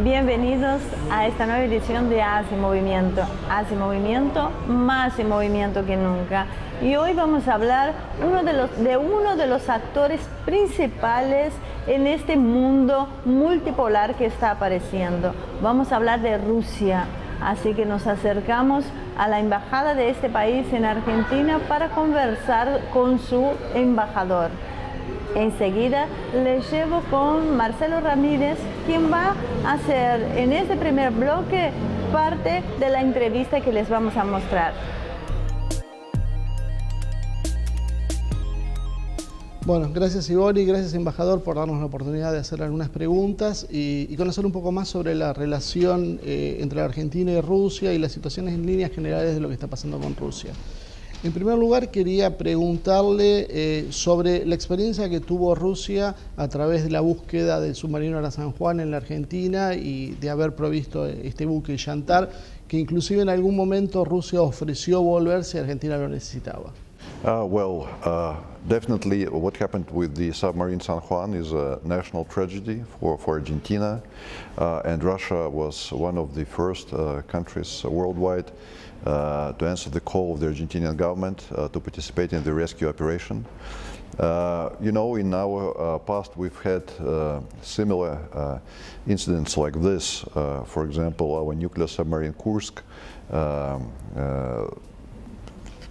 Bienvenidos a esta nueva edición de Hace Movimiento. Hace Movimiento, más en movimiento que nunca. Y hoy vamos a hablar de uno de los actores principales en este mundo multipolar que está apareciendo. Vamos a hablar de Rusia. Así que nos acercamos a la embajada de este país en Argentina para conversar con su embajador. Enseguida les llevo con Marcelo Ramírez, quien va a hacer en este primer bloque parte de la entrevista que les vamos a mostrar. Bueno, gracias Ivori, gracias embajador por darnos la oportunidad de hacer algunas preguntas y conocer un poco más sobre la relación entre la Argentina y Rusia y las situaciones en líneas generales de lo que está pasando con Rusia. En primer lugar, quería preguntarle sobre la experiencia que tuvo Rusia a través de la búsqueda del submarino Ara San Juan en la Argentina y de haber provisto este buque Yantar, que inclusive en algún momento Rusia ofreció volver si Argentina lo necesitaba. Definitely what happened with the submarine San Juan is a national tragedy for Argentina, and Russia was one of the first countries worldwide to answer the call of the Argentinian government to participate in the rescue operation. You know, in our past we've had similar incidents like this. For example, our nuclear submarine Kursk,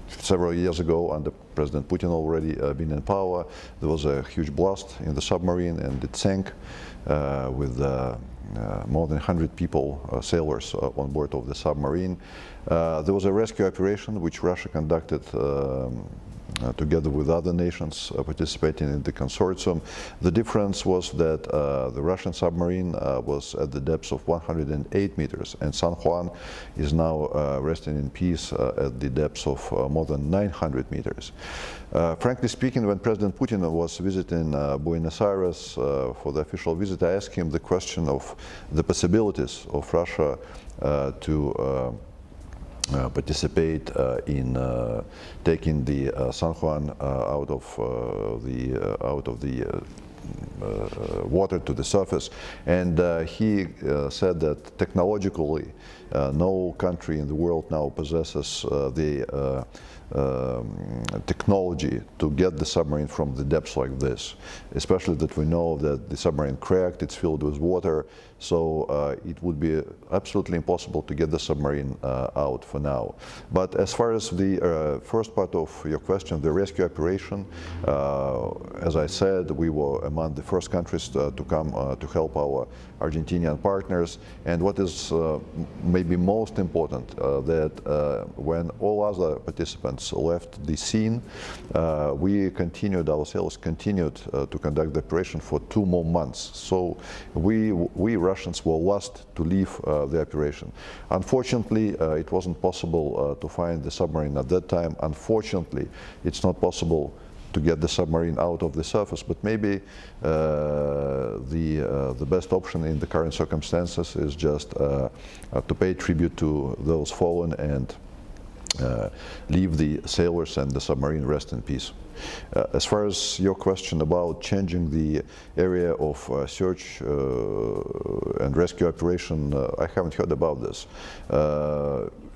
several years ago, under President Putin already been in power, there was a huge blast in the submarine and it sank with more than 100 people, sailors on board of the submarine. There was a rescue operation which Russia conducted together with other nations participating in the consortium. The difference was that the Russian submarine was at the depths of 108 meters and San Juan is now resting in peace at the depths of more than 900 meters. Frankly speaking, when President Putin was visiting Buenos Aires for the official visit, I asked him the question of the possibilities of Russia to participate in taking the San Juan out of the water to the surface, and he said that technologically no country in the world now possesses the technology to get the submarine from the depths like this, especially that we know that the submarine cracked, it's filled with water, so it would be absolutely impossible to get the submarine out for now. But as far as the first part of your question, the rescue operation, as I said, we were among the first countries to come to help our Argentinian partners, and what is maybe most important, that when all other participants left the scene, our sailors continued to conduct the operation for 2 more months. So we Russians were lost to leave the operation. Unfortunately, it wasn't possible to find the submarine at that time. Unfortunately, it's not possible to get the submarine out of the surface, but maybe the best option in the current circumstances is just to pay tribute to those fallen and leave the sailors and the submarine rest in peace. As far as your question about changing the area of search and rescue operation, I haven't heard about this.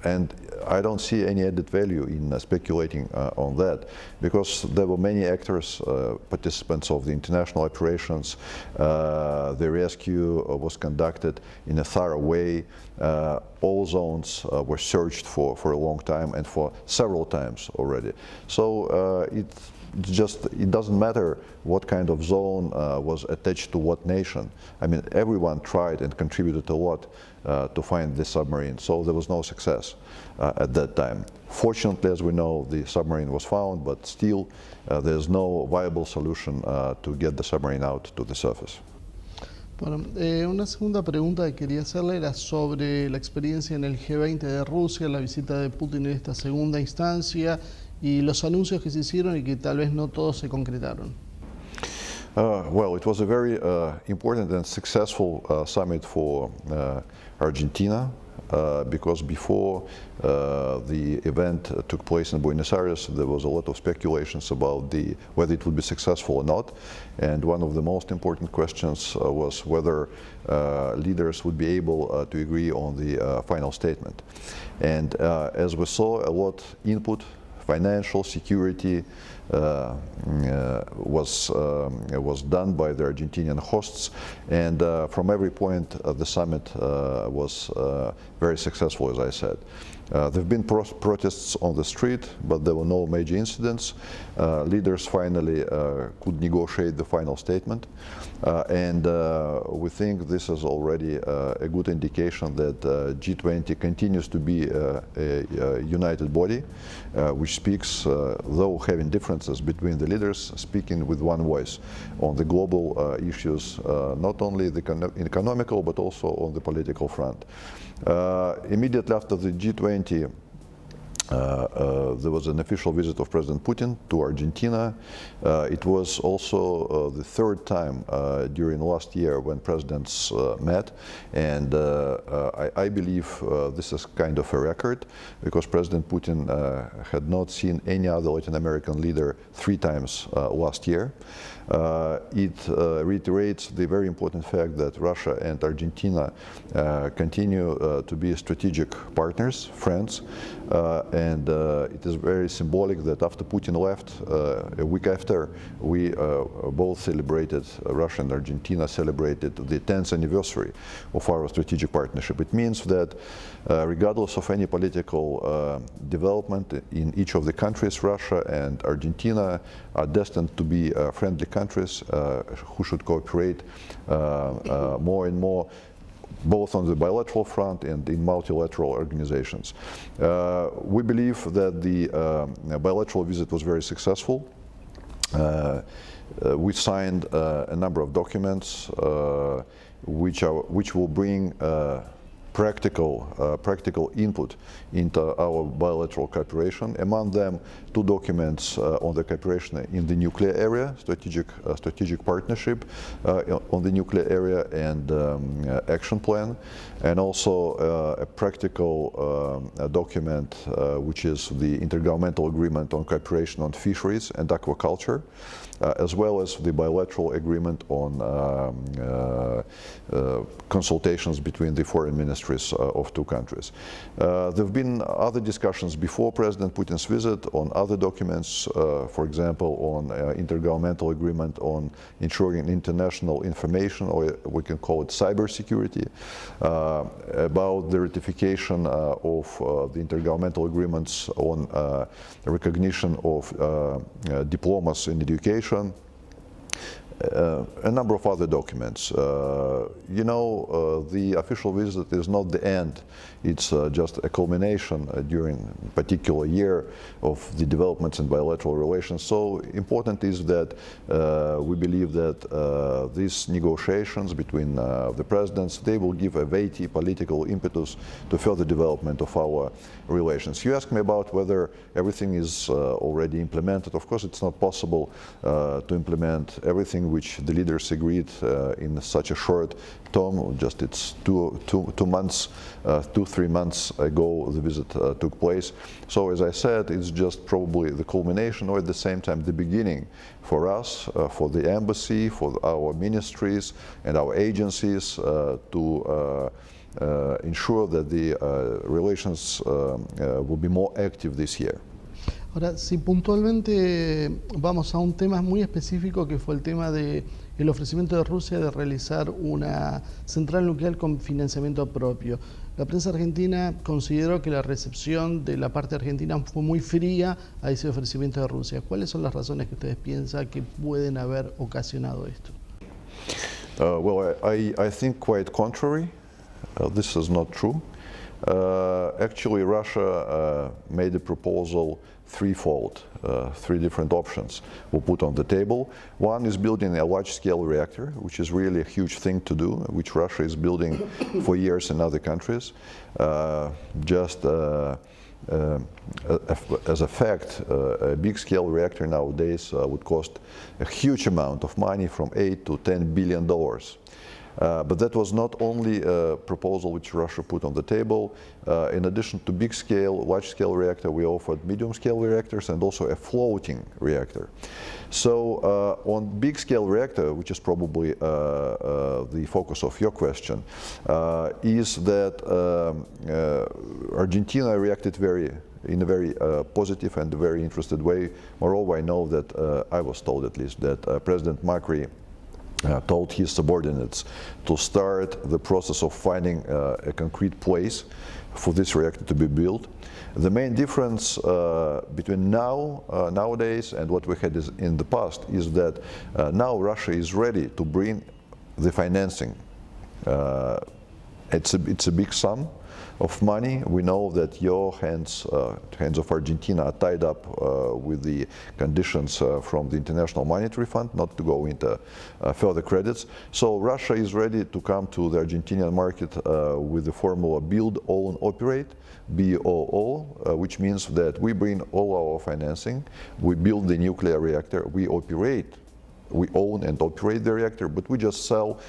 And I don't see any added value in speculating on that, because there were many actors, participants of the international operations. The rescue was conducted in a thorough way. All zones were searched for a long time and for several times already. So it doesn't matter what kind of zone was attached to what nation. I mean, everyone tried and contributed a lot to find the submarine, so there was no success at that time. Fortunately, as we know, the submarine was found, but still there's no viable solution to get the submarine out to the surface. Bueno, una segunda pregunta que quería hacerle era sobre la experiencia en el G20 de Rusia, la visita de Putin en esta segunda instancia y los anuncios que se hicieron y que tal vez no todos se concretaron. Well, it was a very important and successful summit for Argentina. because before the event took place in Buenos Aires, there was a lot of speculations about whether it would be successful or not. And one of the most important questions was whether leaders would be able to agree on the final statement. And as we saw, a lot input, financial, security, was done by the Argentinian hosts, and from every point the summit was very successful, as I said. There have been protests on the street, but there were no major incidents. Leaders finally could negotiate the final statement, and we think this is already a good indication that G20 continues to be a united body, which speaks, though having differences between the leaders, speaking with one voice on the global issues, not only the economical but also on the political front. Immediately after the G20, there was an official visit of President Putin to Argentina. It was also the third time during last year when presidents met, and I believe this is kind of a record, because President Putin had not seen any other Latin American leader 3 times last year. It reiterates the very important fact that Russia and Argentina continue to be strategic partners, friends, and it is very symbolic that after Putin left, a week after, we both celebrated, Russia and Argentina celebrated the 10th anniversary of our strategic partnership. It means that regardless of any political development in each of the countries, Russia and Argentina are destined to be friendly countries who should cooperate more and more, both on the bilateral front and in multilateral organizations. We believe that the bilateral visit was very successful. We signed a number of documents which will bring practical input into our bilateral cooperation. Among them, 2 documents on the cooperation in the nuclear area, strategic partnership on the nuclear area, and action plan, and also a practical document which is the Intergovernmental Agreement on Cooperation on Fisheries and Aquaculture, as well as the bilateral agreement on consultations between the foreign ministries of 2 countries. There have been other discussions before President Putin's visit on other documents, for example, on intergovernmental agreement on ensuring international information, or we can call it cybersecurity, about the ratification of the intergovernmental agreements on recognition of diplomas in education, a number of other documents. The official visit is not the end. It's just a culmination during a particular year of the developments in bilateral relations. So important is that we believe that these negotiations between the presidents, they will give a weighty political impetus to further development of our relations. You asked me about whether everything is already implemented. Of course, it's not possible to implement everything which the leaders agreed in such a short term. Just it's 2-3 months ago the visit took place. So as I said, it's just probably the culmination, or at the same time the beginning for us, for the embassy, for our ministries and our agencies to ensure that the relations will be more active this year. Ahora, si puntualmente vamos a un tema muy específico, que fue el tema del ofrecimiento de Rusia de realizar una central nuclear con financiamiento propio. La prensa argentina consideró que la recepción de la parte argentina fue muy fría a ese ofrecimiento de Rusia. ¿Cuáles son las razones que ustedes piensan que pueden haber ocasionado esto? Well, I think quite contrary. This is not true. Actually, Russia made a proposal threefold. 3 different options were put on the table. One is building a large-scale reactor, which is really a huge thing to do, which Russia is building for years in other countries. As a fact, a big-scale reactor nowadays would cost a huge amount of money, from $8 to $10 billion. But that was not only a proposal which Russia put on the table. In addition to big-scale, large-scale reactor, we offered medium-scale reactors and also a floating reactor. So on big-scale reactor, which is probably the focus of your question, is that Argentina reacted in a very positive and very interested way. Moreover, I know that I was told at least that President Macri told his subordinates to start the process of finding a concrete place for this reactor to be built. The main difference between nowadays and what we had in the past is that now Russia is ready to bring the financing. It's a big sum of money. We know that your hands of Argentina are tied up with the conditions from the International Monetary Fund, not to go into further credits. So Russia is ready to come to the Argentinian market with the formula build, own, operate, BOO, which means that we bring all our financing, we build the nuclear reactor, we own and operate the reactor, but we just sell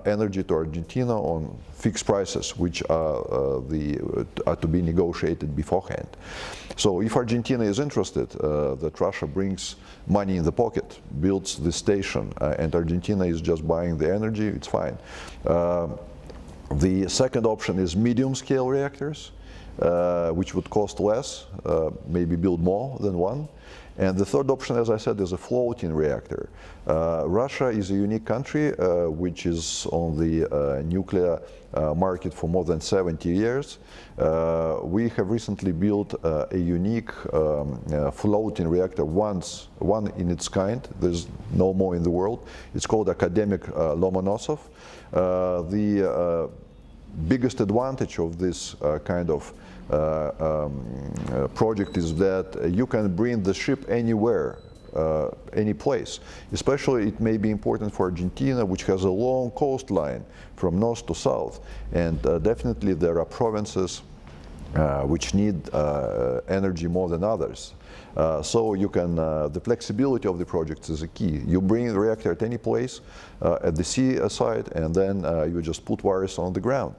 energy to Argentina on fixed prices, which are to be negotiated beforehand. So if Argentina is interested that Russia brings money in the pocket, builds the station, and Argentina is just buying the energy, it's fine. The second option is medium-scale reactors, which would cost less, maybe build more than one. And the third option, as I said, is a floating reactor. Russia is a unique country which is on the nuclear market for more than 70 years. We have recently built a unique floating reactor, one in its kind. There's no more in the world. It's called Academic Lomonosov. The biggest advantage of this kind of project is that you can bring the ship anywhere, any place. Especially it may be important for Argentina, which has a long coastline from north to south, and definitely there are provinces which need energy more than others. So you can, the flexibility of the projects is a key. You bring the reactor at any place at the sea side, and then you just put wires on the ground.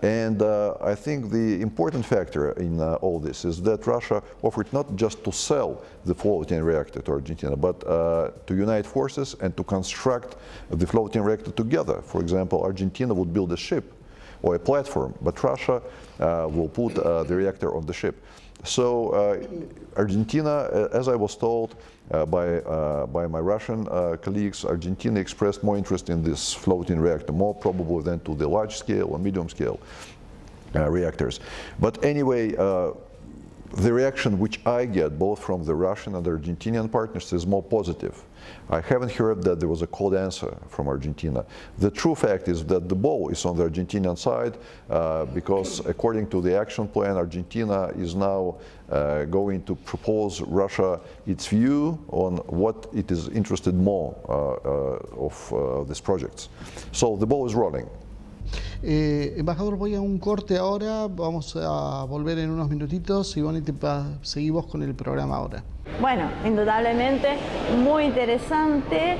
And I think the important factor in all this is that Russia offered not just to sell the floating reactor to Argentina, but to unite forces and to construct the floating reactor together. For example, Argentina would build a ship or a platform, but Russia will put the reactor on the ship. So Argentina, as I was told by my Russian colleagues, Argentina expressed more interest in this floating reactor, more probably than to the large scale or medium scale reactors. But anyway, the reaction which I get both from the Russian and the Argentinian partners is more positive. I haven't heard that there was a cold answer from Argentina. The true fact is that the ball is on the Argentinian side because according to the action plan, Argentina is now going to propose Russia its view on what it is interested more of these projects. So the ball is rolling. Embajador, voy a un corte ahora, vamos a volver en unos minutitos y bueno, seguimos con el programa ahora. Bueno, indudablemente muy interesante,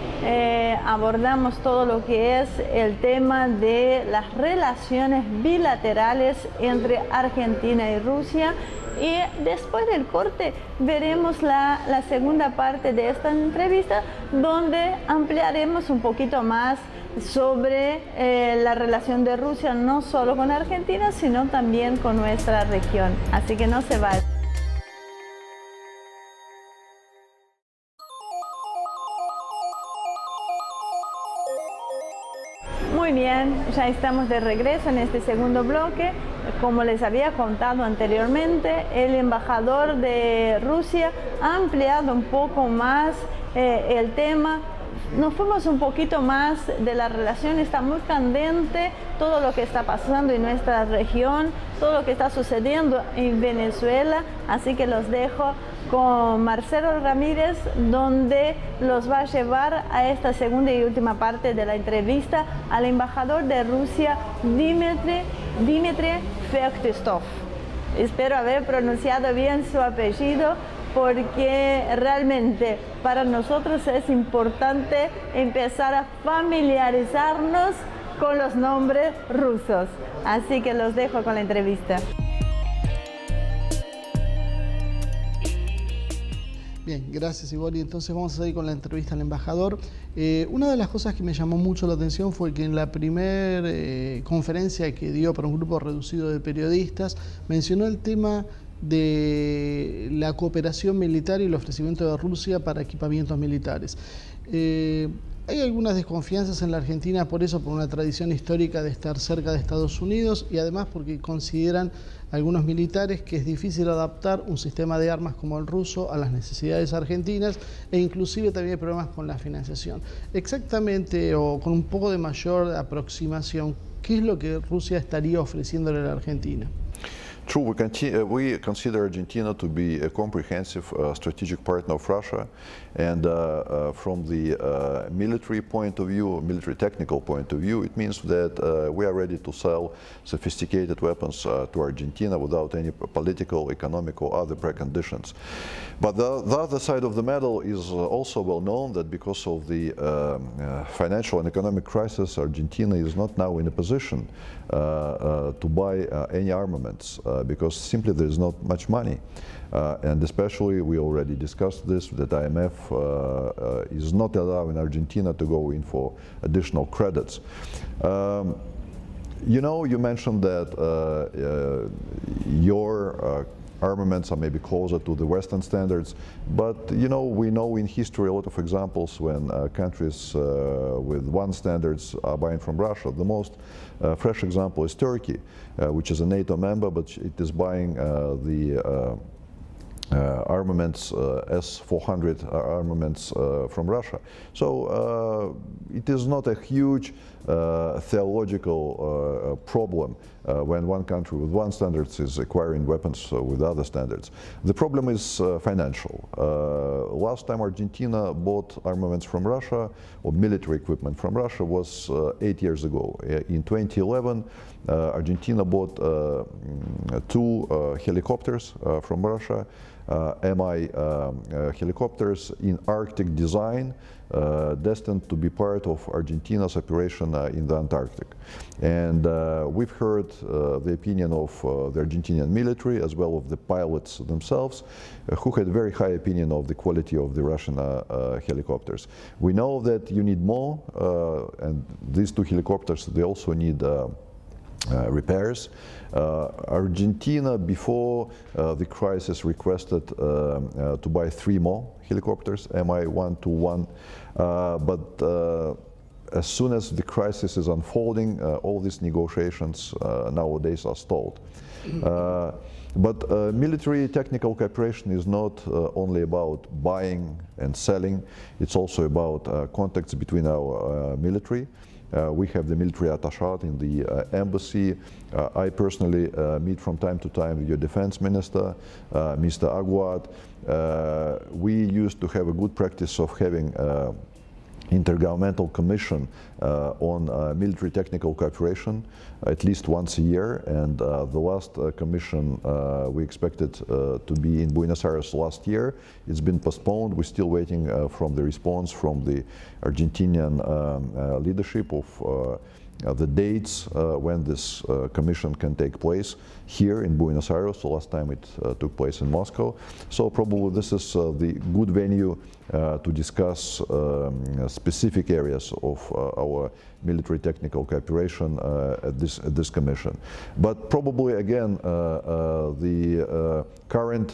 abordamos todo lo que es el tema de las relaciones bilaterales entre Argentina y Rusia. Y después del corte veremos la segunda parte de esta entrevista, donde ampliaremos un poquito más sobre la relación de Rusia, no solo con Argentina, sino también con nuestra región. Así que no se vayan. Muy bien, ya estamos de regreso en este segundo bloque. Como les había contado anteriormente, el embajador de Rusia ha ampliado un poco más el tema. Nos fuimos un poquito más de la relación, está muy candente todo lo que está pasando en nuestra región, todo lo que está sucediendo en Venezuela, así que los dejo con Marcelo Ramírez, donde los va a llevar a esta segunda y última parte de la entrevista al embajador de Rusia, Dmitry Feoktistov. Espero haber pronunciado bien su apellido, porque realmente para nosotros es importante empezar a familiarizarnos con los nombres rusos. Así que los dejo con la entrevista. Bien, gracias Ivonne. Entonces vamos a seguir con la entrevista al embajador. Una de las cosas que me llamó mucho la atención fue que en la primera conferencia que dio para un grupo reducido de periodistas, mencionó el tema de la cooperación militar y el ofrecimiento de Rusia para equipamientos militares. Hay algunas desconfianzas en la Argentina por eso, por una tradición histórica de estar cerca de Estados Unidos y además porque consideran algunos militares que es difícil adaptar un sistema de armas como el ruso a las necesidades argentinas e inclusive también hay problemas con la financiación. Exactamente, o con un poco de mayor aproximación, ¿qué es lo que Rusia estaría ofreciéndole a la Argentina? True, we consider Argentina to be a comprehensive strategic partner of Russia, and from the military point of view, military technical point of view, it means that we are ready to sell sophisticated weapons to Argentina without any political, economic or other preconditions. But the other side of the medal is also well known that because of the financial and economic crisis, Argentina is not now in a position to buy any armaments because simply there is not much money. And especially, we already discussed this, that IMF is not allowing Argentina to go in for additional credits. You know, you mentioned that your armaments are maybe closer to the Western standards, but you know, we know in history a lot of examples when countries with one standards are buying from Russia. The most fresh example is Turkey, which is a NATO member, but it is buying the armaments, S-400 armaments from Russia. So it is not a huge theological problem when one country with one standards is acquiring weapons with other standards. The problem is financial. Last time Argentina bought armaments from Russia, or military equipment from Russia, was 8 years ago. In 2011, Argentina bought 2 helicopters from Russia, Mi helicopters in Arctic design, destined to be part of Argentina's operation in the Antarctic. And we've heard the opinion of the Argentinian military as well as the pilots themselves, who had very high opinion of the quality of the Russian helicopters. We know that you need more, and these 2 helicopters, they also need repairs. Argentina, before the crisis, requested to buy 3 more helicopters, Mi-121, but as soon as the crisis is unfolding, all these negotiations nowadays are stalled. But military technical cooperation is not only about buying and selling, it's also about contacts between our military. We have the military attaché in the embassy. I personally meet from time to time with your defense minister, Mr. Aguad. We used to have a good practice of having intergovernmental commission on military technical cooperation at least once a year, and the last commission we expected to be in Buenos Aires last year. It's been postponed. We're still waiting from the response from the Argentinian leadership of the dates when this commission can take place here in Buenos Aires. The last time it took place in Moscow. So probably this is the good venue to discuss specific areas of our military technical cooperation at this commission. But probably again, the current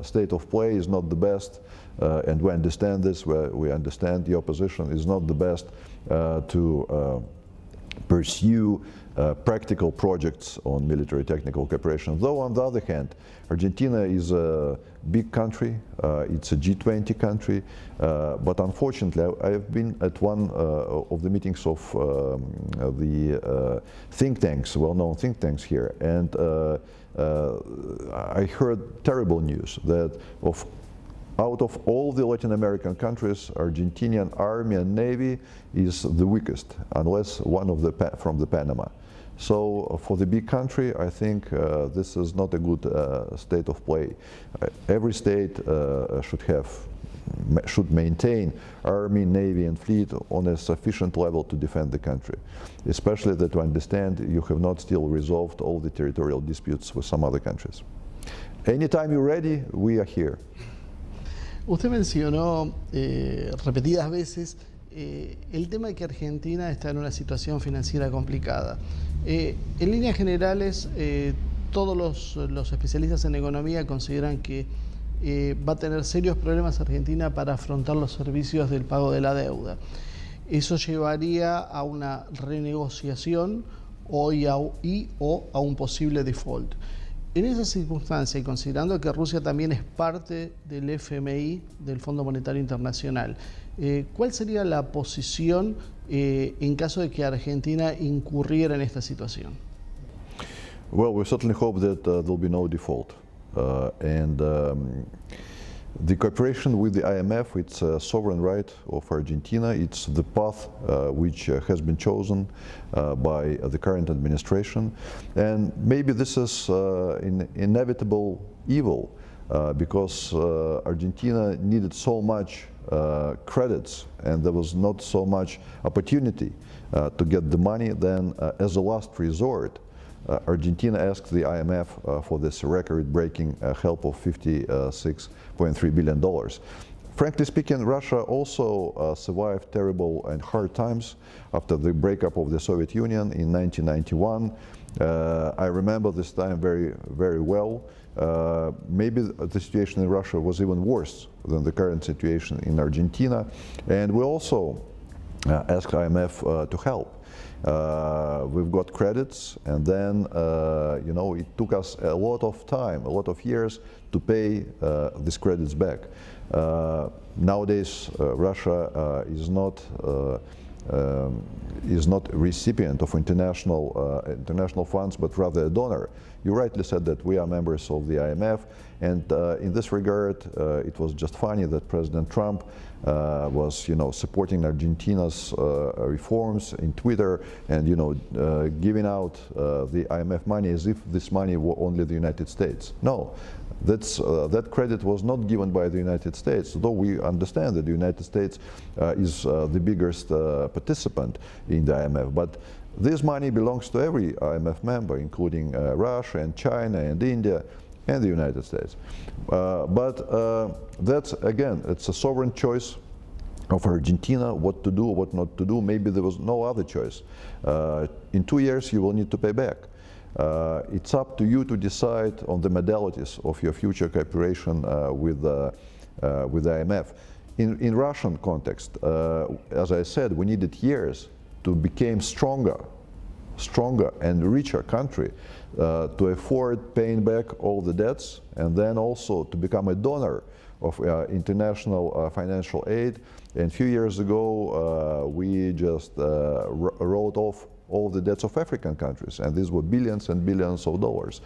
state of play is not the best, and we understand this. We understand the opposition is not the best to pursue practical projects on military technical cooperation. Though on the other hand, Argentina is a big country, it's a G20 country, but unfortunately I have been at one of the meetings of the think tanks, well-known think tanks here, and I heard terrible news that of Out of all the Latin American countries, Argentinian army and navy is the weakest, unless one of from the Panama. So for the big country, I think this is not a good state of play. Every state should maintain army, navy and fleet on a sufficient level to defend the country. Especially that to understand you have not still resolved all the territorial disputes with some other countries. Anytime you're ready, we are here. Usted mencionó repetidas veces el tema de que Argentina está en una situación financiera complicada. En líneas generales, todos los especialistas en economía consideran que va a tener serios problemas Argentina para afrontar los servicios del pago de la deuda. Eso llevaría a una renegociación o a un posible default. En esa circunstancia, y considerando que Rusia también es parte del FMI, del Fondo Monetario Internacional, ¿cuál sería la posición en caso de que Argentina incurriera en esta situación? Well, we certainly hope that there will be no default. The cooperation with the IMF, it's a sovereign right of Argentina. It's the path which has been chosen by the current administration. And maybe this is an inevitable evil because Argentina needed so much credits and there was not so much opportunity to get the money. Then as a last resort, Argentina asked the IMF for this record-breaking help of $56.3 billion. Frankly speaking, Russia also survived terrible and hard times after the breakup of the Soviet Union in 1991. I remember this time very, very well. Maybe the situation in Russia was even worse than the current situation in Argentina. And we also asked IMF to help. We've got credits, and then it took us a lot of time, a lot of years to pay these credits back. Nowadays, Russia is not a recipient of international funds, but rather a donor. You rightly said that we are members of the IMF, and in this regard, it was just funny that President Trump was, supporting Argentina's reforms in Twitter and, giving out the IMF money as if this money were only the United States. No, that credit was not given by the United States, though we understand that the United States is the biggest participant in the IMF. But this money belongs to every IMF member, including Russia and China and India and the United States. But that's, again, it's a sovereign choice of Argentina, what to do, what not to do. Maybe there was no other choice. In 2 years, you will need to pay back. It's up to you to decide on the modalities of your future cooperation with the IMF. In Russian context, as I said, we needed years to become stronger and richer country to afford paying back all the debts, and then also to become a donor of international financial aid. And a few years ago, we just wrote off all the debts of African countries, and these were billions and billions of dollars.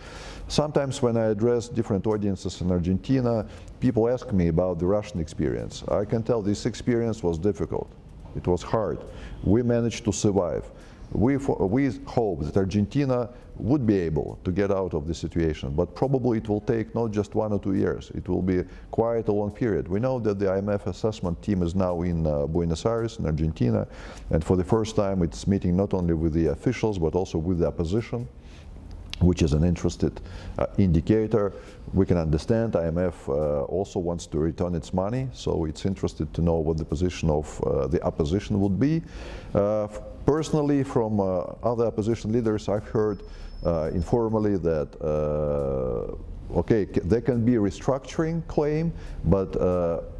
Sometimes when I address different audiences in Argentina, people ask me about the Russian experience. I can tell this experience was difficult. It was hard. We managed to survive. We hope that Argentina would be able to get out of the situation, but probably it will take not just 1 or 2 years. It will be quite a long period. We know that the IMF assessment team is now in Buenos Aires, in Argentina, and for the first time it's meeting not only with the officials but also with the opposition, which is an interested indicator. We can understand IMF also wants to return its money, so it's interested to know what the position of the opposition would be. Personally, from other opposition leaders, I've heard informally that okay, there can be a restructuring claim, but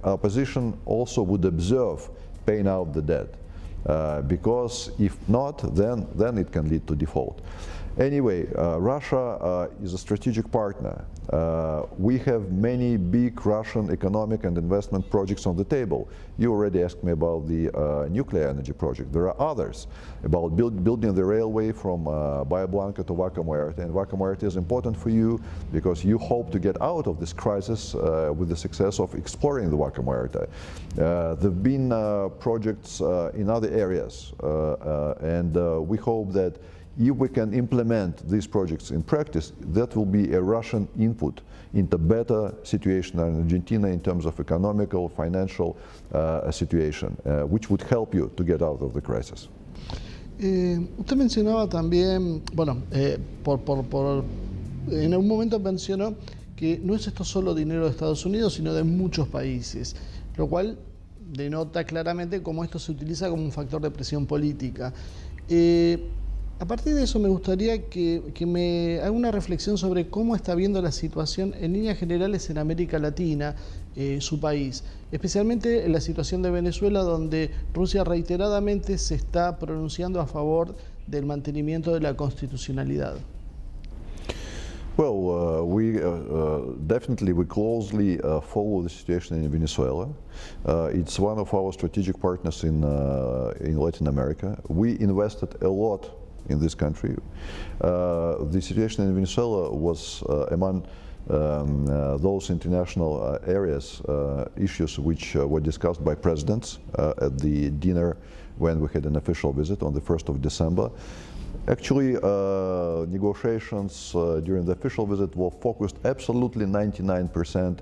opposition also would observe paying out the debt. Because if not, then it can lead to default. Anyway, Russia is a strategic partner. We have many big Russian economic and investment projects on the table. You already asked me about the nuclear energy project. There are others, about building the railway from Bahia Blanca to Vaca Muerta. And Vaca Muerta is important for you because you hope to get out of this crisis with the success of exploring the Vaca Muerta. There have been projects in other areas, and we hope that if we can implement these projects in practice, that will be a Russian input into better situation in Argentina in terms of economical, financial situation, which would help you to get out of the crisis. Usted mencionaba también, bueno, en algún momento mencionó que no es esto solo dinero de Estados Unidos, sino de muchos países, lo cual denota claramente cómo esto se utiliza como un factor de presión política. A partir de eso me gustaría que me haga una reflexión sobre cómo está viendo la situación en líneas generales en América Latina, su país, especialmente en la situación de Venezuela, donde Rusia reiteradamente se está pronunciando a favor del mantenimiento de la constitucionalidad. Well, we closely follow the situation in Venezuela. It's one of our strategic partners in Latin America. We invested a lot in this country. The situation in Venezuela was among those international issues which were discussed by presidents at the dinner when we had an official visit on the 1st of December. Actually, negotiations during the official visit were focused absolutely 99%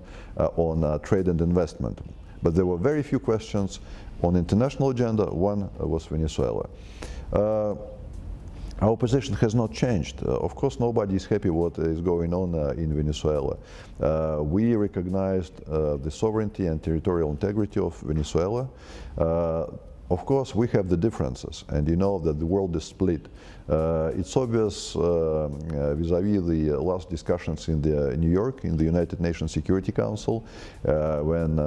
on trade and investment. But there were very few questions on the international agenda. One was Venezuela. Our position has not changed. Of course, nobody is happy what is going on in Venezuela. We recognized the sovereignty and territorial integrity of Venezuela. Of course, we have the differences, and you know that the world is split. It's obvious vis-à-vis the last discussions in New York, in the United Nations Security Council, when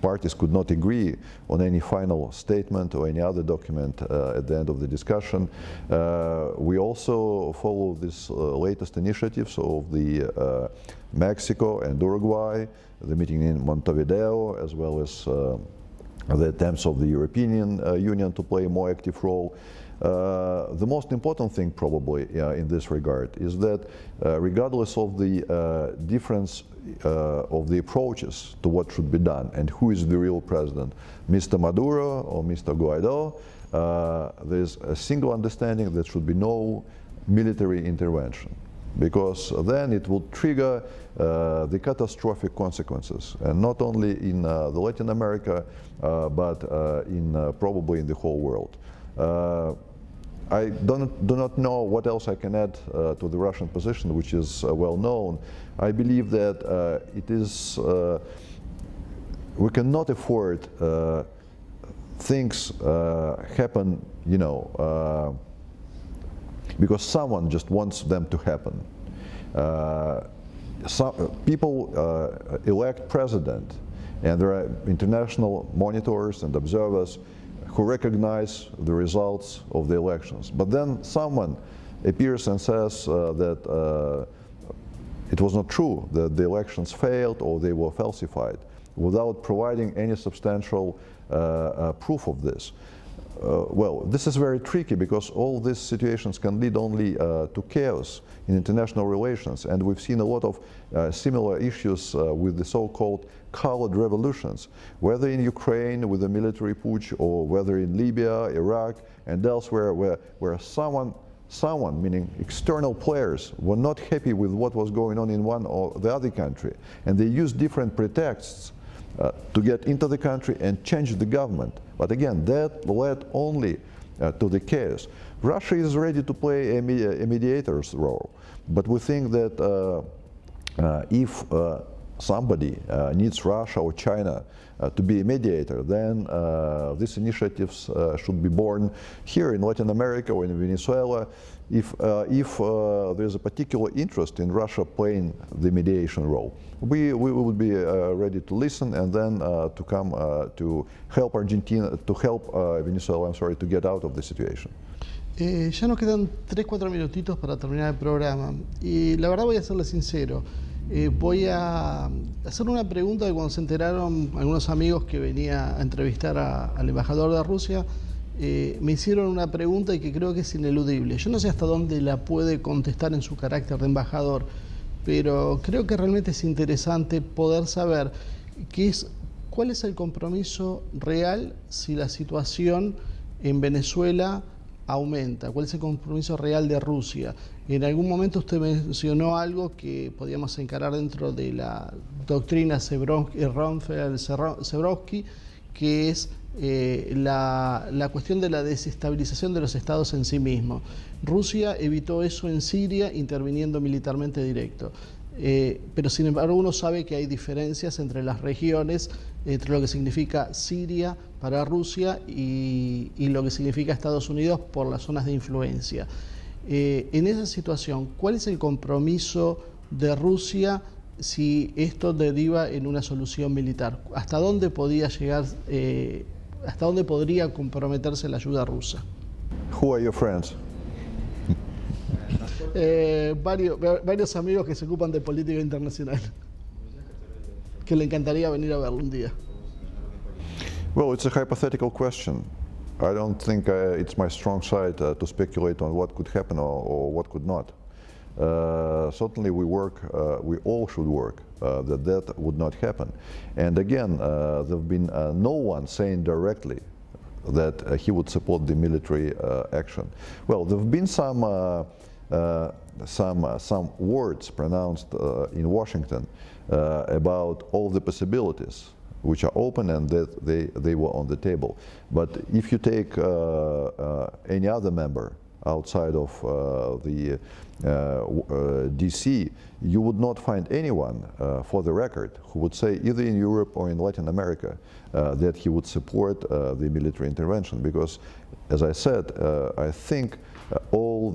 parties could not agree on any final statement or any other document at the end of the discussion. We also follow these latest initiatives of the Mexico and Uruguay, the meeting in Montevideo, as well as the attempts of the European Union to play a more active role. The most important thing probably in this regard is that regardless of the difference of the approaches to what should be done and who is the real president, Mr. Maduro or Mr. Guaido, there's a single understanding that should be no military intervention, because then it will trigger the catastrophic consequences, and not only in the Latin America, but probably in the whole world. I do not know what else I can add to the Russian position, which is well known. I believe that it is we cannot afford things happen, you know, because someone just wants them to happen. Some people elect president, and there are international monitors and observers who recognize the results of the elections. But then someone appears and says that it was not true, that the elections failed or they were falsified, without providing any substantial proof of this. Well, this is very tricky, because all these situations can lead only to chaos in international relations, and we've seen a lot of similar issues with the so-called colored revolutions, whether in Ukraine with the military putsch, or whether in Libya, Iraq, and elsewhere, where someone, meaning external players, were not happy with what was going on in one or the other country, and they used different pretexts to get into the country and change the government. But again, that led only to the chaos. Russia is ready to play a mediator's role, but we think that if somebody needs Russia or China to be a mediator, then these initiatives should be born here in Latin America or in Venezuela. If there's a particular interest in Russia playing the mediation role, we would be ready to listen and then to come to help Argentina, to help Venezuela, I'm sorry, to get out of the situation. Ya nos quedan 3-4 minutitos para terminar el programa y la verdad voy a serle sincero, voy a hacer una pregunta que cuando se enteraron algunos amigos que venía a entrevistar al embajador de Rusia, me hicieron una pregunta y que creo que es ineludible. Yo no sé hasta dónde la puede contestar en su carácter de embajador, pero creo que realmente es interesante poder saber cuál es el compromiso real si la situación en Venezuela aumenta, cuál es el compromiso real de Rusia. En algún momento usted mencionó algo que podíamos encarar dentro de la doctrina Zebrowski, que es la cuestión de la desestabilización de los estados en sí mismos. Rusia evitó eso en Siria interviniendo militarmente directo. Pero sin embargo uno sabe que hay diferencias entre las regiones, entre lo que significa Siria para Rusia y lo que significa Estados Unidos por las zonas de influencia. En esa situación, ¿cuál es el compromiso de Rusia si esto deriva en una solución militar? ¿Hasta dónde podría llegar, hasta dónde podría comprometerse la ayuda rusa? Who are your friends? Varios amigos que se ocupan de política internacional, que le encantaría venir a verlo un día. Well, it's a hypothetical question. I don't think it's my strong side to speculate on what could happen or what could not. Certainly we all should work that would not happen. And again, there have been no one saying directly that he would support the military action. Well, there have been some words pronounced in Washington about all the possibilities which are open and that they were on the table. But if you take any other member outside of the DC, you would not find anyone, for the record, who would say either in Europe or in Latin America that he would support the military intervention. Because, as I said, I think all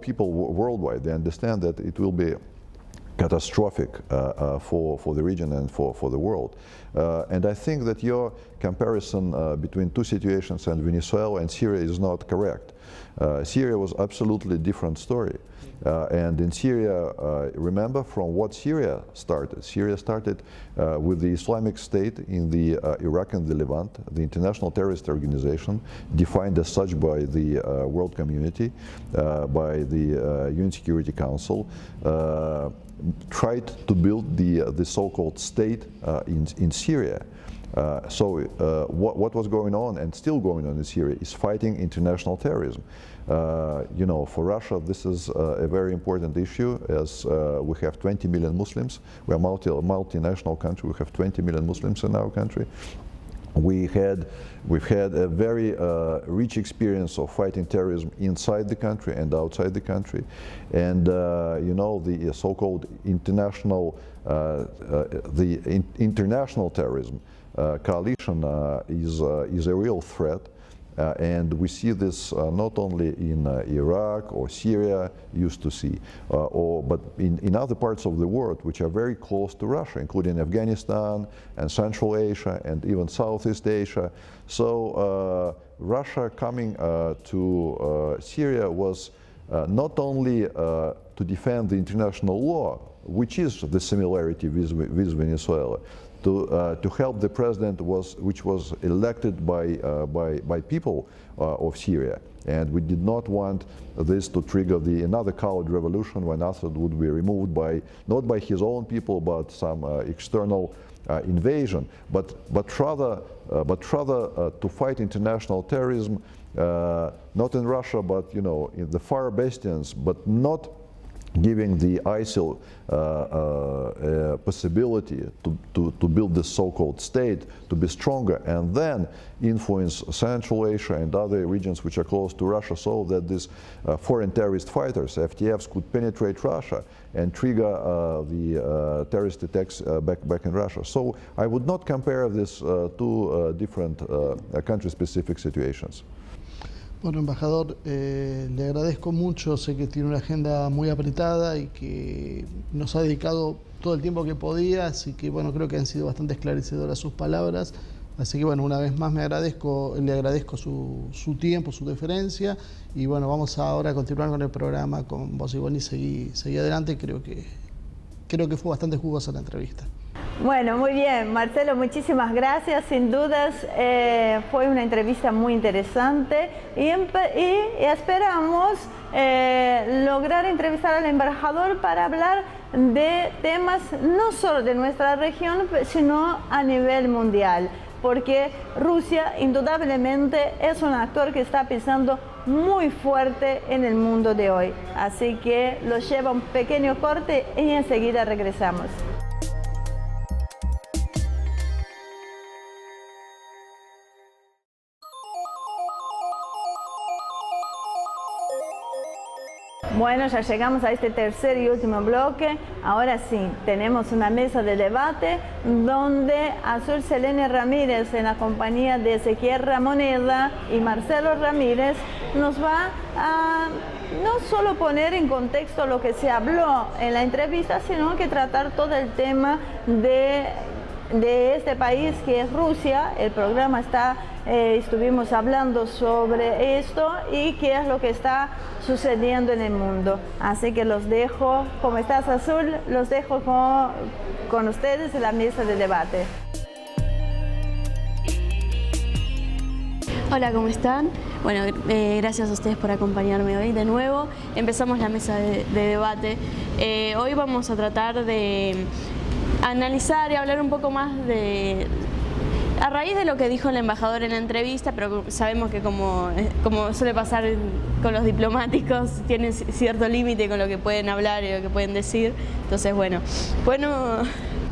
people worldwide, they understand that it will be catastrophic for the region and for the world. And I think that your comparison between two situations and Venezuela and Syria is not correct. Syria was absolutely different story. And in Syria, remember from what Syria started. Syria started with the Islamic State in the Iraq and the Levant, the international terrorist organization, defined as such by the world community, by the UN Security Council, tried to build the so-called state in Syria. So what was going on and still going on in Syria is fighting international terrorism. You know, for Russia, this is a very important issue, as we have 20 million Muslims. We are a multinational country. We have 20 million Muslims in our country. We've had a very rich experience of fighting terrorism inside the country and outside the country. And you know, the so-called international international terrorism coalition is a real threat. And we see this not only in Iraq or Syria, used to see, but in other parts of the world which are very close to Russia, including Afghanistan and Central Asia and even Southeast Asia. So Russia coming to Syria was not only to defend the international law, which is the similarity with Venezuela, to help the president which was elected by people of Syria, and we did not want this to trigger another coward revolution when Assad would be removed not by his own people but some external invasion, but rather to fight international terrorism, not in Russia but in the far bastions, but not giving the ISIL possibility to build this so-called state, to be stronger, and then influence Central Asia and other regions which are close to Russia, so that these foreign terrorist fighters, FTFs, could penetrate Russia and trigger the terrorist attacks back in Russia. So I would not compare these two different country-specific situations. Bueno, embajador, le agradezco mucho, sé que tiene una agenda muy apretada y que nos ha dedicado todo el tiempo que podía, así que bueno, creo que han sido bastante esclarecedoras sus palabras, así que bueno, una vez más le agradezco su tiempo, su deferencia, y bueno, vamos ahora a continuar con el programa con vos, Ivonne, y seguí adelante. Creo que fue bastante jugosa la entrevista. Bueno, muy bien, Marcelo, muchísimas gracias. Sin dudas fue una entrevista muy interesante y esperamos lograr entrevistar al embajador para hablar de temas no solo de nuestra región, sino a nivel mundial, porque Rusia indudablemente es un actor que está pisando muy fuerte en el mundo de hoy. Así que los lleva un pequeño corte y enseguida regresamos. Bueno, ya llegamos a este tercer y último bloque. Ahora sí, tenemos una mesa de debate donde Azul Selene Ramírez, en la compañía de Ezequiel Ramoneda y Marcelo Ramírez, nos va a no solo poner en contexto lo que se habló en la entrevista, sino que tratar todo el tema de este país que es Rusia. El programa estuvimos hablando sobre esto y qué es lo que está sucediendo en el mundo. Así que los dejo, ¿cómo estás, Azul? Los dejo con ustedes en la mesa de debate. Hola, ¿cómo están? Bueno, gracias a ustedes por acompañarme hoy de nuevo. Empezamos la mesa de debate. Hoy vamos a tratar de analizar y hablar un poco más a raíz de lo que dijo el embajador en la entrevista, pero sabemos que como suele pasar con los diplomáticos, tienen cierto límite con lo que pueden hablar y lo que pueden decir. Entonces, bueno.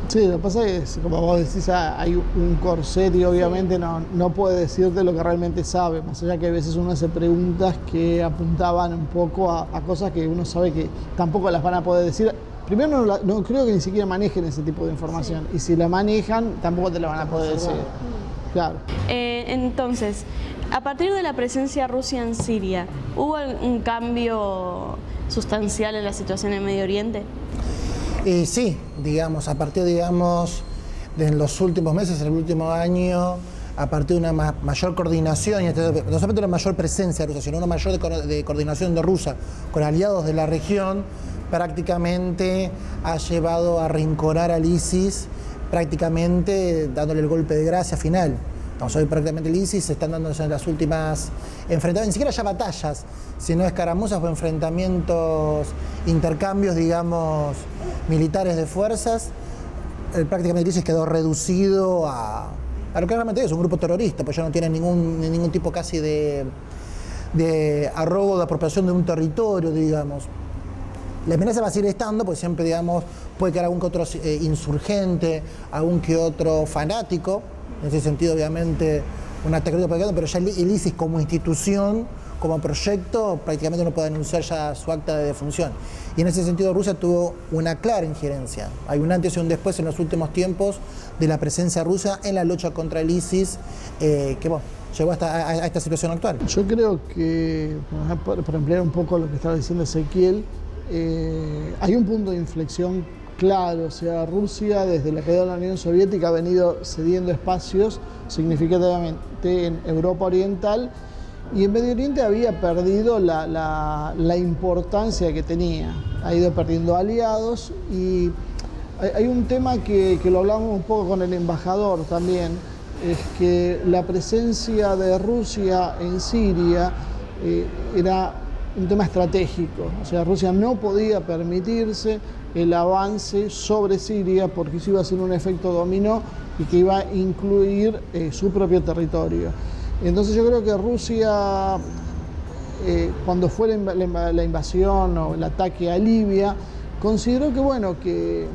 Sí, lo que pasa es que, como vos decís, hay un corset y obviamente no puede decirte lo que realmente sabe, más allá que a veces uno hace preguntas que apuntaban un poco a cosas que uno sabe que tampoco las van a poder decir. Primero, no creo que ni siquiera manejen ese tipo de información, sí. Y si la manejan, tampoco te la van a poder decir. Claro. Entonces, a partir de la presencia rusa en Siria, ¿hubo un cambio sustancial en la situación en Medio Oriente? Sí, digamos, a partir, de los últimos meses, en el último año, a partir de una mayor coordinación, y no solamente una mayor presencia rusa, sino una mayor de coordinación de Rusia con aliados de la región, prácticamente ha llevado a reincorporar al ISIS, prácticamente dándole el golpe de gracia final. Hoy prácticamente el ISIS se están dando en las últimas enfrentamientos, ni siquiera ya batallas, sino escaramuzas o enfrentamientos, intercambios, digamos, militares de fuerzas. Prácticamente el ISIS quedó reducido a lo que realmente es un grupo terrorista, pues ya no tiene ningún tipo casi de arrobo de apropiación de un territorio, digamos. La amenaza va a seguir estando, porque siempre, digamos, puede quedar algún que otro insurgente, algún que otro fanático. En ese sentido, obviamente, un ataque pequeño, pero ya el ISIS como institución, como proyecto, prácticamente no puede anunciar ya su acta de defunción. Y en ese sentido, Rusia tuvo una clara injerencia. Hay un antes y un después en los últimos tiempos de la presencia rusa en la lucha contra el ISIS, que llegó a esta situación actual. Yo creo que, para emplear un poco lo que estaba diciendo Ezequiel, hay un punto de inflexión claro. O sea, Rusia desde la caída de la Unión Soviética ha venido cediendo espacios significativamente en Europa Oriental, y en Medio Oriente había perdido la importancia que tenía, ha ido perdiendo aliados. Y hay un tema que lo hablamos un poco con el embajador también, es que la presencia de Rusia en Siria era un tema estratégico. O sea, Rusia no podía permitirse el avance sobre Siria porque eso iba a ser un efecto dominó y que iba a incluir su propio territorio. Entonces yo creo que Rusia cuando fue la invasión o el ataque a Libia, consideró que, bueno, que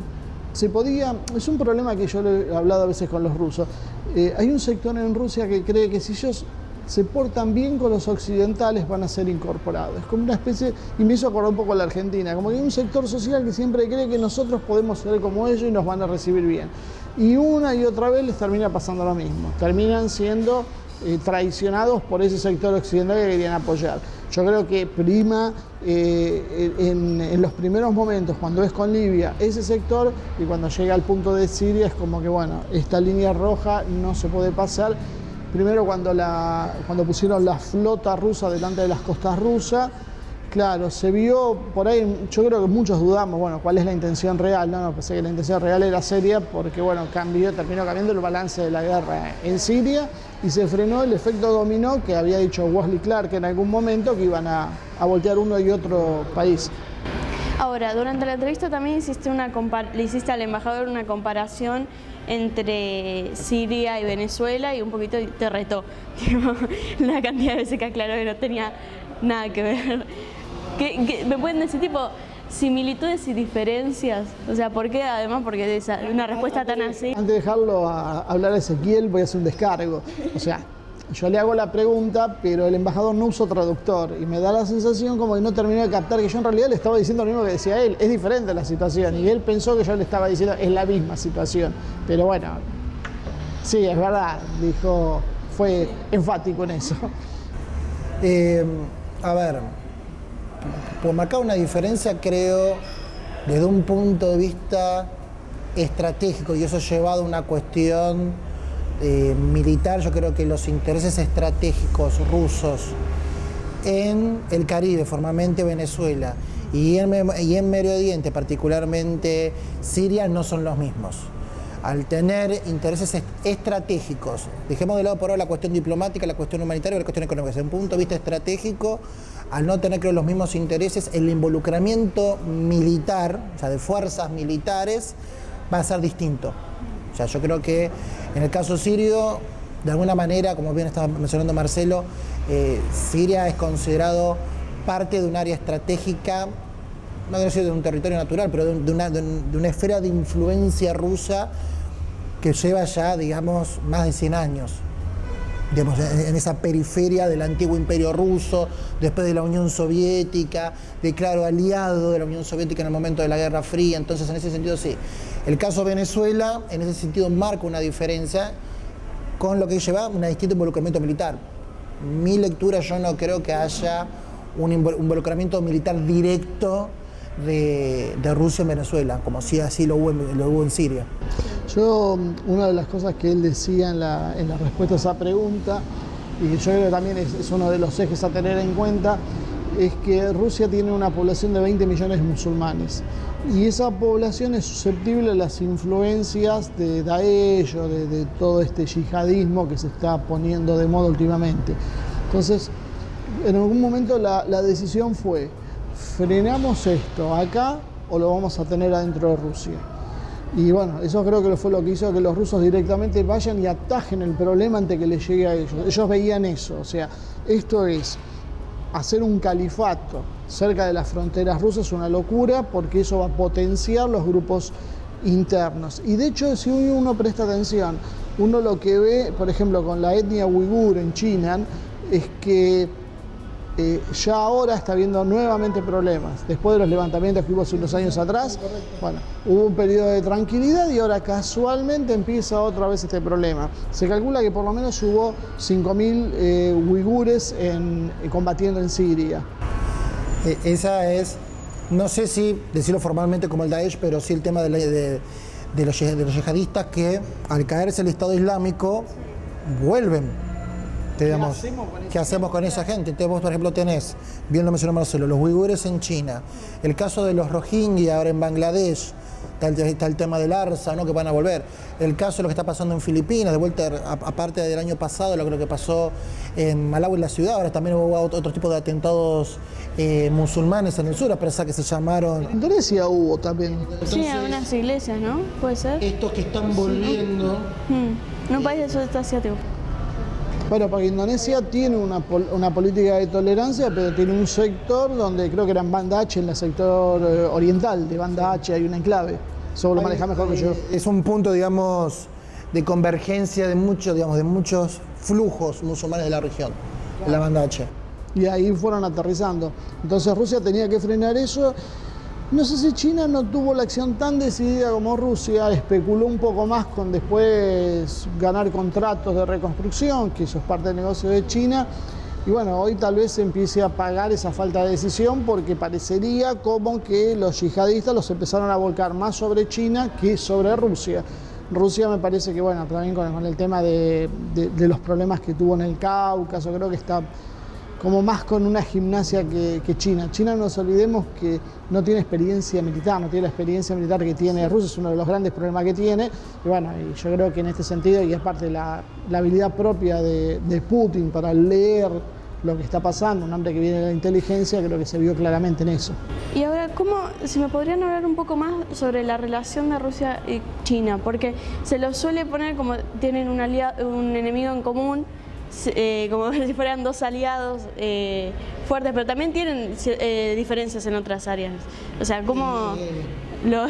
se podía... Es un problema que yo le he hablado a veces con los rusos. Hay un sector en Rusia que cree que si ellos se portan bien con los occidentales van a ser incorporados. Es como una especie, y me hizo acordar un poco a la Argentina, como que hay un sector social que siempre cree que nosotros podemos ser como ellos y nos van a recibir bien. Y una y otra vez les termina pasando lo mismo. Terminan siendo traicionados por ese sector occidental que querían apoyar. Yo creo que prima en los primeros momentos, cuando es con Libia, ese sector, y cuando llega al punto de Siria es como que, bueno, esta línea roja no se puede pasar. Primero cuando pusieron la flota rusa delante de las costas rusas, claro, se vio por ahí, yo creo que muchos dudamos, bueno, cuál es la intención real, no, pensé que la intención real era seria porque, bueno, terminó cambiando el balance de la guerra en Siria y se frenó el efecto dominó que había dicho Wesley Clark en algún momento que iban a voltear uno y otro país. Ahora, durante la entrevista también le hiciste al embajador una comparación entre Siria y Venezuela y un poquito te retó la cantidad de veces que aclaró que no tenía nada que ver. ¿Me pueden decir tipo similitudes y diferencias? O sea, ¿por qué? Además, porque una respuesta tan así. Antes de dejarlo a hablar a Ezequiel, voy a hacer un descargo. O sea, yo le hago la pregunta, pero el embajador no usó traductor y me da la sensación como que no terminó de captar que yo en realidad le estaba diciendo lo mismo que decía él. Es diferente la situación y él pensó que yo le estaba diciendo es la misma situación. Pero bueno, sí, es verdad, dijo, fue enfático en eso. A ver, por marcar una diferencia creo desde un punto de vista estratégico y eso llevado a una cuestión militar, yo creo que los intereses estratégicos rusos en el Caribe, formalmente Venezuela, y en Medio Oriente, particularmente Siria, no son los mismos. Al tener intereses estratégicos, dejemos de lado por ahora la cuestión diplomática, la cuestión humanitaria y la cuestión económica. Desde un punto de vista estratégico, al no tener creo los mismos intereses, el involucramiento militar, o sea, de fuerzas militares, va a ser distinto. O sea, yo creo que en el caso sirio, de alguna manera, como bien estaba mencionando Marcelo, Siria es considerado parte de un área estratégica, no quiero decir de un territorio natural, pero de una esfera de influencia rusa que lleva ya, digamos, más de 100 años. Digamos, en esa periferia del antiguo imperio ruso, después de la Unión Soviética, de claro aliado de la Unión Soviética en el momento de la Guerra Fría, entonces en ese sentido sí. El caso Venezuela, en ese sentido, marca una diferencia con lo que lleva un distinto involucramiento militar. Mi lectura, yo no creo que haya un involucramiento militar directo de Rusia en Venezuela, como si así lo hubo en Siria. Yo, una de las cosas que él decía en la respuesta a esa pregunta, y yo creo que también es uno de los ejes a tener en cuenta, es que Rusia tiene una población de 20 millones de musulmanes y esa población es susceptible a las influencias de Daesh o de todo este yihadismo que se está poniendo de moda últimamente. Entonces, en algún momento la decisión fue, ¿frenamos esto acá o lo vamos a tener adentro de Rusia? Y bueno, eso creo que fue lo que hizo que los rusos directamente vayan y atajen el problema antes que les llegue a ellos. Ellos veían eso, o sea, esto es hacer un califato cerca de las fronteras rusas es una locura porque eso va a potenciar los grupos internos. Y de hecho, si uno presta atención, uno lo que ve, por ejemplo, con la etnia uigur en China, es que ya ahora está habiendo nuevamente problemas. Después de los levantamientos que hubo hace unos años atrás, bueno, hubo un periodo de tranquilidad y ahora casualmente empieza otra vez este problema. Se calcula que por lo menos hubo 5.000 uigures combatiendo en Siria. Esa es, no sé si decirlo formalmente como el Daesh, pero sí el tema de los yihadistas que al caerse el Estado Islámico vuelven. ¿Qué hacemos con esa gente? Entonces vos, por ejemplo, tenés, bien lo mencionó Marcelo, los uigures en China, el caso de los rohingya ahora en Bangladesh, está el tema del Arsa, ¿no? Que van a volver, el caso de lo que está pasando en Filipinas, de vuelta, aparte del año pasado, lo que pasó en Malawi, en la ciudad, ahora también hubo otro tipo de atentados musulmanes en el sur, a pesar que se llamaron... En Indonesia hubo también. Entonces, sí, a unas iglesias, ¿no? ¿Puede ser? Estos que están volviendo... En un país del sudeste asiático. Bueno, porque Indonesia tiene una política de tolerancia, pero tiene un sector donde creo que era en Banda Aceh, en el sector oriental de Banda Aceh, hay un enclave. Eso lo maneja mejor que yo. Es un punto, digamos, de convergencia de muchos flujos musulmanes de la región, de la Banda Aceh. Y ahí fueron aterrizando. Entonces Rusia tenía que frenar eso. No sé si China no tuvo la acción tan decidida como Rusia, especuló un poco más con después ganar contratos de reconstrucción, que eso es parte del negocio de China. Y bueno, hoy tal vez se empiece a pagar esa falta de decisión porque parecería como que los yihadistas los empezaron a volcar más sobre China que sobre Rusia. Rusia me parece que, bueno, también con el tema de los problemas que tuvo en el Cáucaso, creo que está como más con una gimnasia que China. China, no nos olvidemos que no tiene experiencia militar, no tiene la experiencia militar que tiene Rusia, es uno de los grandes problemas que tiene. Y bueno, y yo creo que en este sentido, y es parte de la habilidad propia de Putin para leer lo que está pasando, un hombre que viene de la inteligencia, creo que se vio claramente en eso. Y ahora, si me podrían hablar un poco más sobre la relación de Rusia y China, porque se lo suele poner como tienen un enemigo en común, como si fueran dos aliados fuertes, pero también tienen diferencias en otras áreas. O sea, ¿cómo lo...?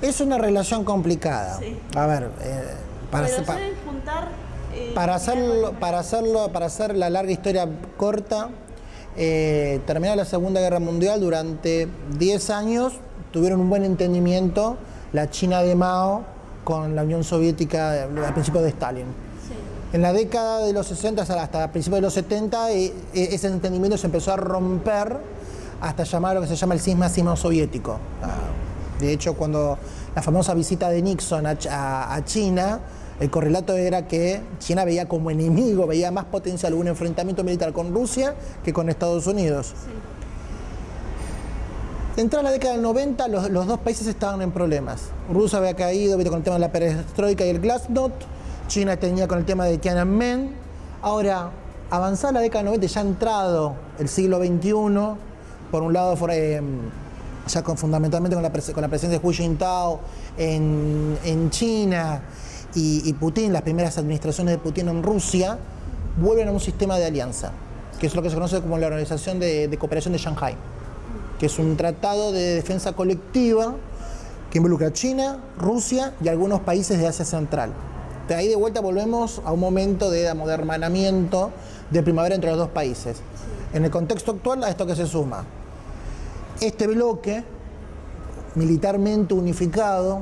Es una relación complicada. Sí. A ver, para hacer la larga historia corta, terminada la Segunda Guerra Mundial, durante 10 años tuvieron un buen entendimiento la China de Mao con la Unión Soviética al principio de Stalin. En la década de los 60 hasta principios de los 70, ese entendimiento se empezó a romper hasta llamar lo que se llama el cisma soviético. De hecho, cuando la famosa visita de Nixon a China, el correlato era que China veía como enemigo, veía más potencial un enfrentamiento militar con Rusia que con Estados Unidos. Sí. Entrada la década del 90, los dos países estaban en problemas. Rusia había caído con el tema de la perestroika y el glasnost. China tenía con el tema de Tiananmen. Ahora, avanzada la década del 90, ya ha entrado el siglo XXI, por un lado ya fundamentalmente con la presencia de Hu Jintao en China y Putin, las primeras administraciones de Putin en Rusia, vuelven a un sistema de alianza, que es lo que se conoce como la Organización de Cooperación de Shanghái, que es un tratado de defensa colectiva que involucra a China, Rusia y algunos países de Asia Central. De ahí de vuelta volvemos a un momento de hermanamiento, de primavera entre los dos países. En el contexto actual, a esto que se suma este bloque militarmente unificado,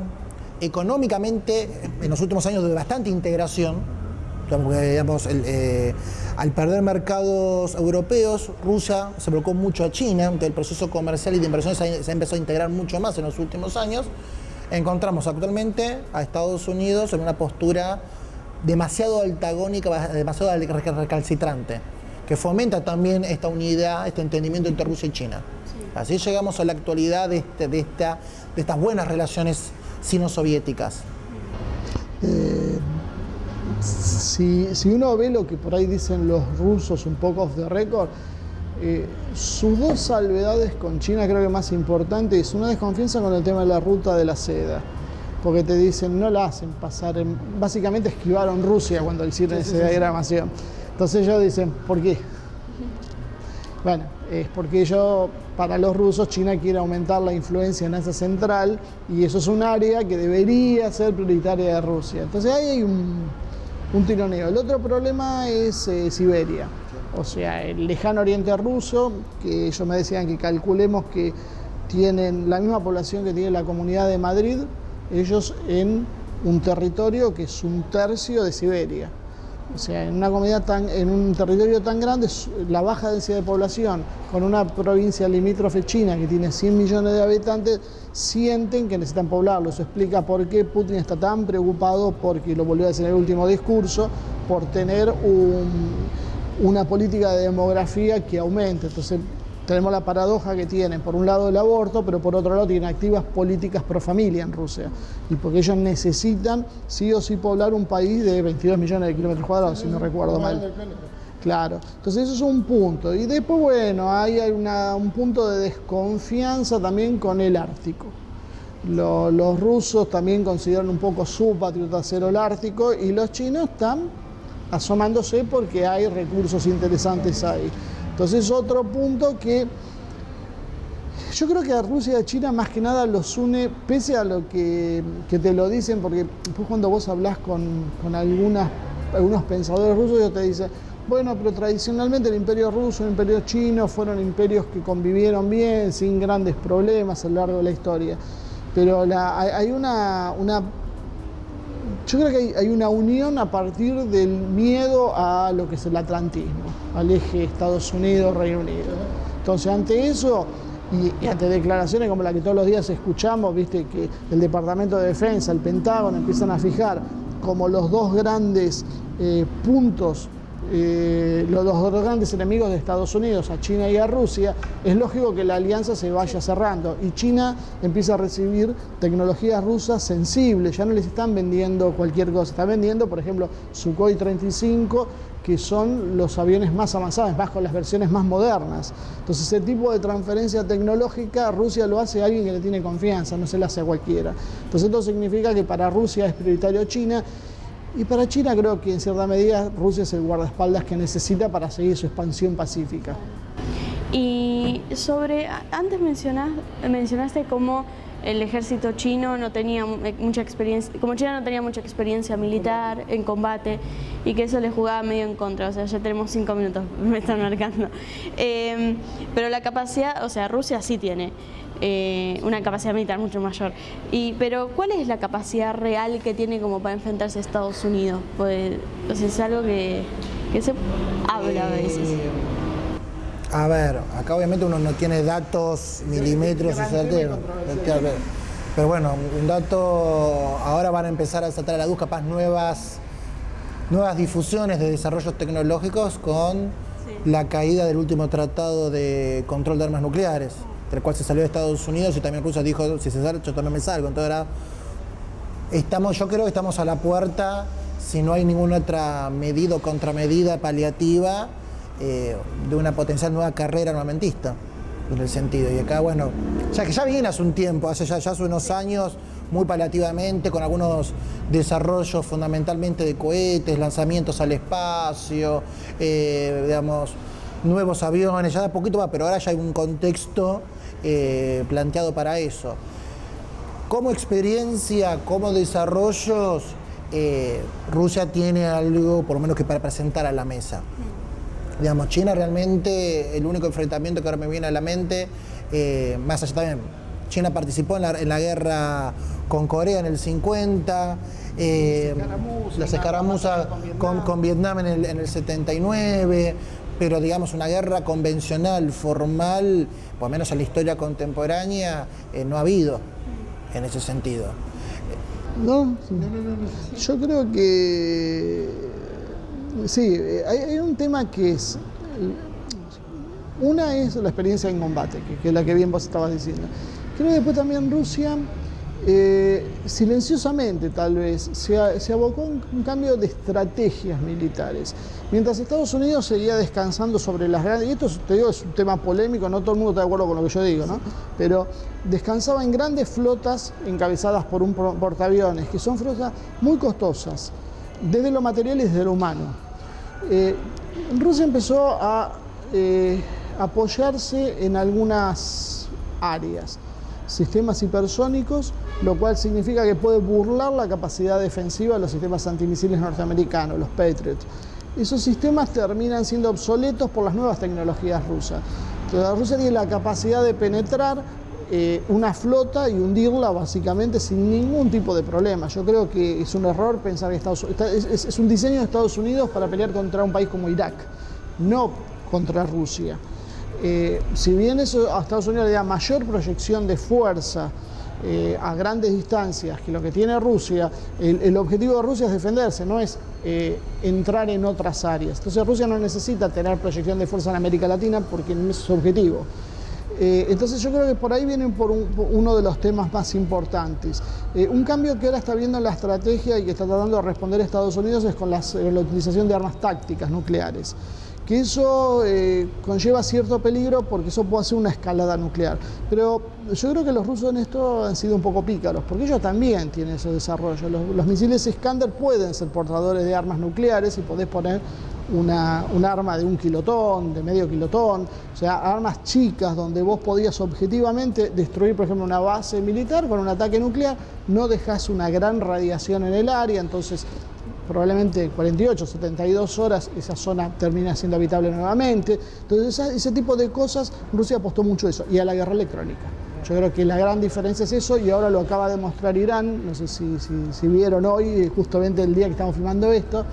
económicamente en los últimos años de bastante integración, digamos, al perder mercados europeos, Rusia se volcó mucho a China, entonces el proceso comercial y de inversiones se ha empezado a integrar mucho más en los últimos años. Encontramos actualmente a Estados Unidos en una postura demasiado antagónica, demasiado recalcitrante, que fomenta también esta unidad, este entendimiento entre Rusia y China. Sí. Así llegamos a la actualidad de estas buenas relaciones sino-soviéticas. Si uno ve lo que por ahí dicen los rusos un poco off the record, sus dos salvedades con China creo que más importante es una desconfianza con el tema de la ruta de la seda, porque te dicen no la hacen pasar, básicamente esquivaron Rusia cuando hicieron esa diagramación. Entonces ellos dicen, ¿por qué? Bueno, es porque para los rusos China quiere aumentar la influencia en Asia Central y eso es un área que debería ser prioritaria de Rusia. Entonces ahí hay un tironeo. El otro problema es Siberia. O sea, el lejano oriente ruso, que ellos me decían que calculemos que tienen la misma población que tiene la Comunidad de Madrid, ellos en un territorio que es un tercio de Siberia. O sea, en un territorio tan grande, la baja densidad de población, con una provincia limítrofe China que tiene 100 millones de habitantes, sienten que necesitan poblarlo. Eso explica por qué Putin está tan preocupado, porque lo volvió a decir en el último discurso, por tener una política de demografía que aumente. Entonces tenemos la paradoja que tienen, por un lado el aborto, pero por otro lado tienen activas políticas pro familia en Rusia. Y porque ellos necesitan sí o sí poblar un país de 22 millones de kilómetros cuadrados, si no recuerdo mal. Claro, entonces eso es un punto. Y después, bueno, hay un punto de desconfianza también con el Ártico. Los rusos también consideran un poco su patriota cero el Ártico y los chinos están asomándose porque hay recursos interesantes ahí. Entonces otro punto que yo creo que a Rusia y a China más que nada los une, pese a lo que te lo dicen, porque después cuando vos hablás con algunos pensadores rusos, ellos te dicen, bueno, pero tradicionalmente el imperio ruso y el imperio chino fueron imperios que convivieron bien, sin grandes problemas a lo largo de la historia. Pero hay yo creo que hay una unión a partir del miedo a lo que es el atlantismo, al eje Estados Unidos-Reino Unido. Entonces, ante eso, y ante declaraciones como la que todos los días escuchamos, viste que el Departamento de Defensa, el Pentágono, empiezan a fijar como los dos grandes puntos, los dos grandes enemigos de Estados Unidos, a China y a Rusia, es lógico que la alianza se vaya cerrando y China empieza a recibir tecnologías rusas sensibles, ya no les están vendiendo cualquier cosa, están vendiendo, por ejemplo, Sukhoi 35, que son los aviones más avanzados, más con las versiones más modernas. Entonces ese tipo de transferencia tecnológica Rusia lo hace a alguien que le tiene confianza, no se la hace a cualquiera. Entonces esto significa que para Rusia es prioritario China, y para China creo que en cierta medida Rusia es el guardaespaldas que necesita para seguir su expansión pacífica. Y antes mencionaste cómo el ejército chino no tenía mucha experiencia, como China no tenía mucha experiencia militar en combate y que eso le jugaba medio en contra, o sea, ya tenemos 5 minutos, me están marcando. Pero la capacidad, o sea, Rusia sí tiene una capacidad militar mucho mayor. Pero ¿cuál es la capacidad real que tiene como para enfrentarse a Estados Unidos? Pues, o sea, es algo que se habla a veces. A ver, acá obviamente uno no tiene datos milímetros y certeros. Pero bueno, un dato, ahora van a empezar a saltar a la luz capaz nuevas difusiones de desarrollos tecnológicos con la caída del último tratado de control de armas nucleares, del cual se salió de Estados Unidos y también Rusia dijo, si se sale, yo también me salgo. Entonces ahora yo creo que estamos a la puerta, si no hay ninguna otra medida o contramedida paliativa, de una potencial nueva carrera armamentista, en el sentido. Y acá, bueno, ya que ya viene hace un tiempo, ya hace unos años, muy paliativamente, con algunos desarrollos fundamentalmente de cohetes, lanzamientos al espacio, digamos, nuevos aviones, ya de a poquito va, pero ahora ya hay un contexto planteado para eso. Como experiencia, como desarrollos, Rusia tiene algo, por lo menos, que para presentar a la mesa. Digamos, China realmente, el único enfrentamiento que ahora me viene a la mente, más allá también, China participó en la guerra con Corea en el 50, las escaramuzas con Vietnam en el 79, pero digamos una guerra convencional, formal, por lo menos en la historia contemporánea, no ha habido en ese sentido. No, yo creo que sí, hay un tema que es, una es la experiencia en combate, que es la que bien vos estabas diciendo. Creo que después también Rusia, silenciosamente tal vez, se abocó a un cambio de estrategias militares. Mientras Estados Unidos seguía descansando sobre las grandes, y esto te digo es un tema polémico, no todo el mundo está de acuerdo con lo que yo digo, ¿no? Pero descansaba en grandes flotas encabezadas por un portaaviones, que son flotas muy costosas, desde lo material y desde lo humano. Rusia empezó a apoyarse en algunas áreas, sistemas hipersónicos, lo cual significa que puede burlar la capacidad defensiva de los sistemas antimisiles norteamericanos, los Patriot. Esos sistemas terminan siendo obsoletos por las nuevas tecnologías rusas. Entonces, Rusia tiene la capacidad de penetrar una flota y hundirla básicamente sin ningún tipo de problema. Yo creo que es un error pensar que es un diseño de Estados Unidos para pelear contra un país como Irak, no contra Rusia. Si bien eso a Estados Unidos le da mayor proyección de fuerza a grandes distancias que lo que tiene Rusia, el objetivo de Rusia es defenderse, no es entrar en otras áreas. Entonces Rusia no necesita tener proyección de fuerza en América Latina porque no es su objetivo. Entonces yo creo que por ahí vienen por uno de los temas más importantes. Un cambio que ahora está viendo en la estrategia y que está tratando de responder Estados Unidos es con la utilización de armas tácticas nucleares, que eso conlleva cierto peligro porque eso puede hacer una escalada nuclear. Pero yo creo que los rusos en esto han sido un poco pícaros, porque ellos también tienen ese desarrollo. Los misiles Iskander pueden ser portadores de armas nucleares y podés poner un arma de 1 kilotón, de medio kilotón, o sea, armas chicas donde vos podías objetivamente destruir, por ejemplo, una base militar con un ataque nuclear, no dejás una gran radiación en el área, entonces probablemente 48, 72 horas esa zona termina siendo habitable nuevamente. Entonces ese tipo de cosas, Rusia apostó mucho a eso, y a la guerra electrónica. Yo creo que la gran diferencia es eso, y ahora lo acaba de mostrar Irán, no sé si vieron hoy, justamente el día que estamos filmando esto,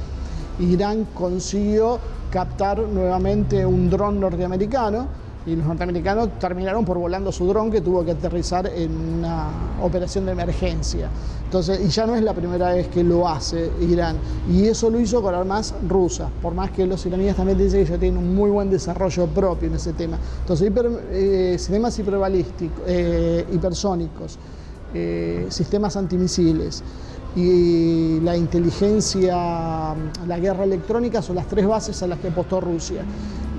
Irán consiguió captar nuevamente un dron norteamericano y los norteamericanos terminaron por volando su dron que tuvo que aterrizar en una operación de emergencia. Entonces, y ya no es la primera vez que lo hace Irán, y eso lo hizo con armas rusas, por más que los iraníes también dicen que ya tienen un muy buen desarrollo propio en ese tema. Entonces, sistemas hiperbalísticos, hipersónicos, sistemas antimisiles y la inteligencia, la guerra electrónica son las 3 bases a las que apostó Rusia.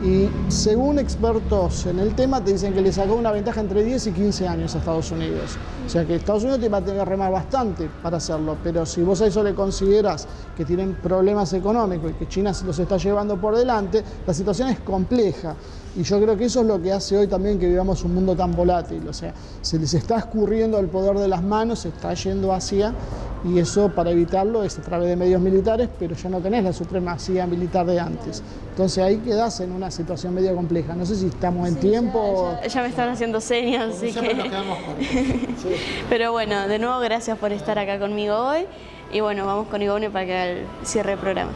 Y según expertos en el tema te dicen que le sacó una ventaja entre 10 y 15 años a Estados Unidos. O sea que Estados Unidos te va a tener que remar bastante para hacerlo, pero si vos a eso le consideras que tienen problemas económicos y que China se los está llevando por delante, la situación es compleja. Y yo creo que eso es lo que hace hoy también que vivamos un mundo tan volátil. O sea, se les está escurriendo el poder de las manos, se está yendo hacia, y eso para evitarlo es a través de medios militares, pero ya no tenés la supremacía militar de antes. Entonces ahí quedás en una situación medio compleja. No sé si estamos en tiempo. Ya me están haciendo señas, así que... Nos quedamos con eso. Pero bueno, de nuevo gracias por estar acá conmigo hoy. Y bueno, vamos con Ivone para que haga el cierre del programa.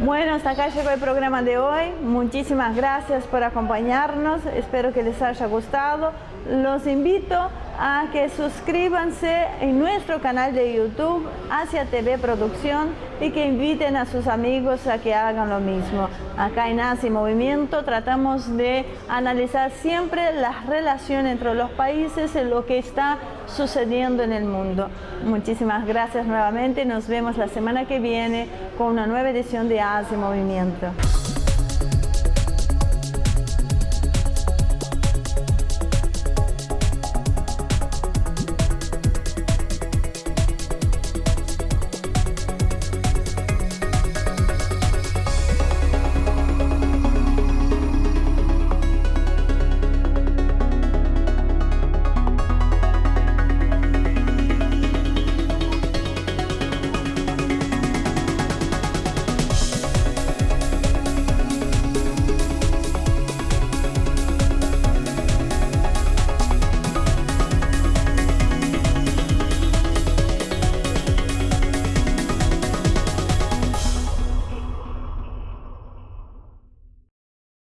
Bueno, hasta acá llegó el programa de hoy. Muchísimas gracias por acompañarnos. Espero que les haya gustado. Los invito a que suscríbanse en nuestro canal de YouTube, Asia TV Producción, y que inviten a sus amigos a que hagan lo mismo. Acá en Asia Movimiento tratamos de analizar siempre las relaciones entre los países y lo que está sucediendo en el mundo. Muchísimas gracias nuevamente. Nos vemos la semana que viene con una nueva edición de Asia Movimiento.